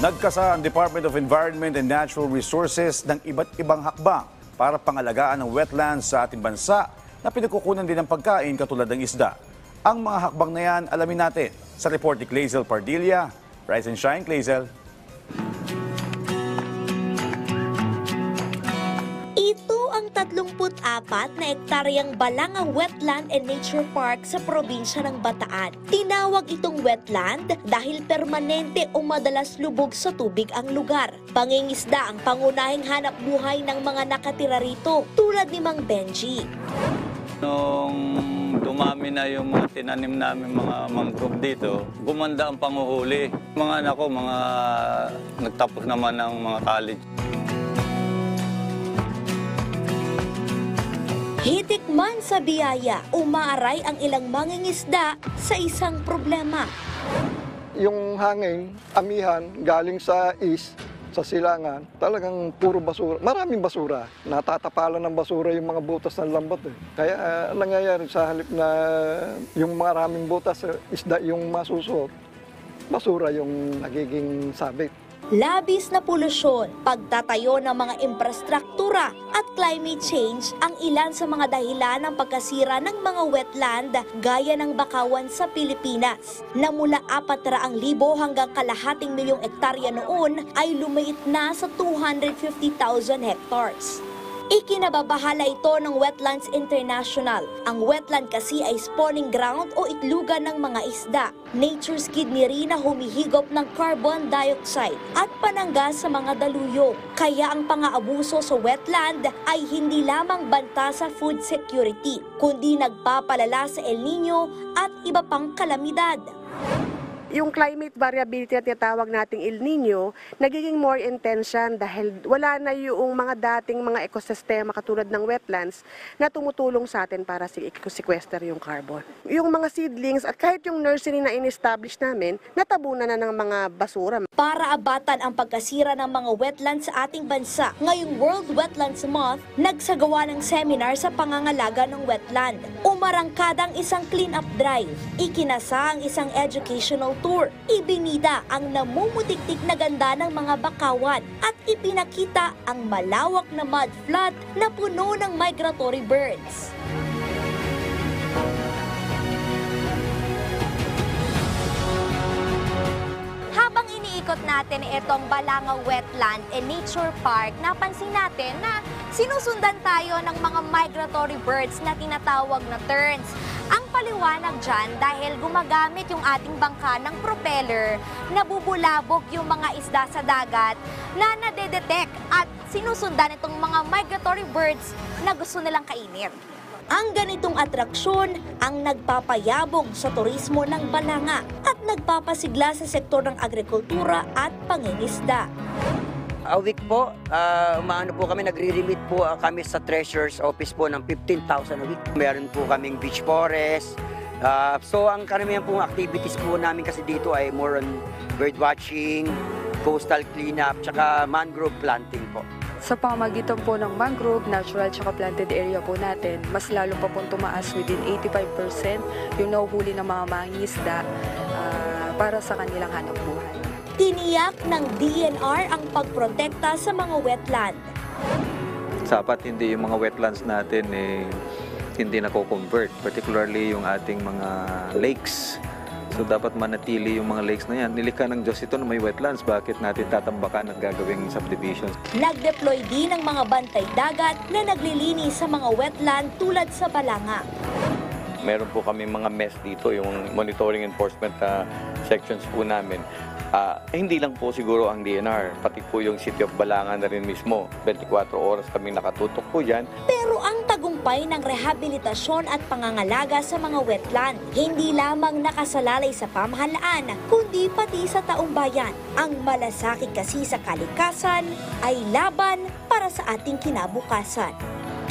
Nagkasa ang Department of Environment and Natural Resources ng iba't ibang hakbang para pangalagaan ng wetlands sa ating bansa na pinagkukunan din ng pagkain katulad ng isda. Ang mga hakbang na yan, alamin natin sa report ni Clazel Pardilla. Rise and shine, Clazel. Ito ang 34 na ektaryang Balanga Wetland and Nature Park sa probinsya ng Bataan. Tinawag itong wetland dahil permanente o madalas lubog sa tubig ang lugar. Pangingisda ang pangunahing hanap buhay ng mga nakatira rito, tulad ni Mang Benji. Nung dumami na yung mga tinanim namin mga mangrove dito, gumanda ang panguhuli. Mga anak ko, mga nagtapos naman ng mga college. Hitik man sa biyaya, umaaray ang ilang mangingisda sa isang problema. Yung hangin, amihan, galing sa east, sa silangan, talagang puro basura. Maraming basura. Natatapalan ng basura yung mga butas ng lambat. Kaya nangyayari sa halip na yung maraming butas, isda yung masusuot, basura yung nagiging sabit. Labis na polusyon, pagtatayo ng mga infrastruktura at climate change ang ilan sa mga dahilan ng pagkasira ng mga wetland gaya ng Bakawan sa Pilipinas, na mula 400,000 hanggang kalahating milyong ektarya noon ay lumiit na sa 250,000 hectares. Ikinababahala ito ng Wetlands International. Ang wetland kasi ay spawning ground o itlugan ng mga isda. Nature's kidney rin na humihigop ng carbon dioxide at panangga sa mga daluyo. Kaya ang pang-aabuso sa wetland ay hindi lamang banta sa food security, kundi nagpapalala sa El Nino at iba pang kalamidad. Yung climate variability na tinatawag nating El Nino, nagiging more intense yan dahil wala na yung mga dating mga ekosistema katulad ng wetlands na tumutulong sa atin para i-sequester yung carbon. Yung mga seedlings at kahit yung nursery na in-establish namin, natabunan na ng mga basura. Para abatan ang pagkasira ng mga wetlands sa ating bansa, ngayong World Wetlands Month, nagsagawa ng seminar sa pangangalaga ng wetland. Umarangkadang isang clean-up drive, ikinasa ang isang educational tour, ibinida ang namumutiktik na ganda ng mga bakawan at ipinakita ang malawak na mudflat na puno ng migratory birds. Habang iniikot natin itong Balanga Wetland and Nature Park, napansin natin na sinusundan tayo ng mga migratory birds na tinatawag na terns. Ang paliwanag dyan dahil gumagamit yung ating bangka ng propeller, nabubulabog yung mga isda sa dagat na nadedetect at sinusundan itong mga migratory birds na gusto nilang kainin. Ang ganitong atraksyon ang nagpapayabog sa turismo ng Balanga at nagpapasigla sa sektor ng agrikultura at pangingisda. A week po, umaano po kami, nagre-remit po kami sa Treasurer's Office po ng 15,000 a week. Meron po kaming beach forest. So ang karamihan pong activities po namin kasi dito ay more on bird watching, coastal cleanup, tsaka mangrove planting po. Sa pamagitan po ng mangrove, natural tsaka planted area po natin, mas lalo pa pong tumaas within 85% yung nahuhuli ng mga mangingisda para sa kanilang hanap buhay. Tiniyak ng DNR ang pagprotekta sa mga wetland. Dapat hindi yung mga wetlands natin hindi nako-convert, particularly yung ating mga lakes. So dapat manatili yung mga lakes na yan. Nilikha ng Diyos ito na may wetlands. Bakit natin tatambakan at gagawing subdivisions? Nag-deploy din ng mga bantay dagat na naglilinis sa mga wetland tulad sa Balanga. Meron po kami mga MES dito, yung monitoring enforcement sections po namin. Hindi lang po siguro ang DNR, pati po yung City of Balanga na rin mismo. 24 oras kami nakatutok po dyan. Pero ang tagumpay ng rehabilitasyon at pangangalaga sa mga wetland, hindi lamang nakasalalay sa pamahalaan, kundi pati sa taong bayan. Ang malasakit kasi sa kalikasan ay laban para sa ating kinabukasan.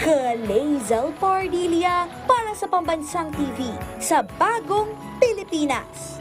Clazel Pardilla para sa Pambansang TV sa Bagong Pilipinas.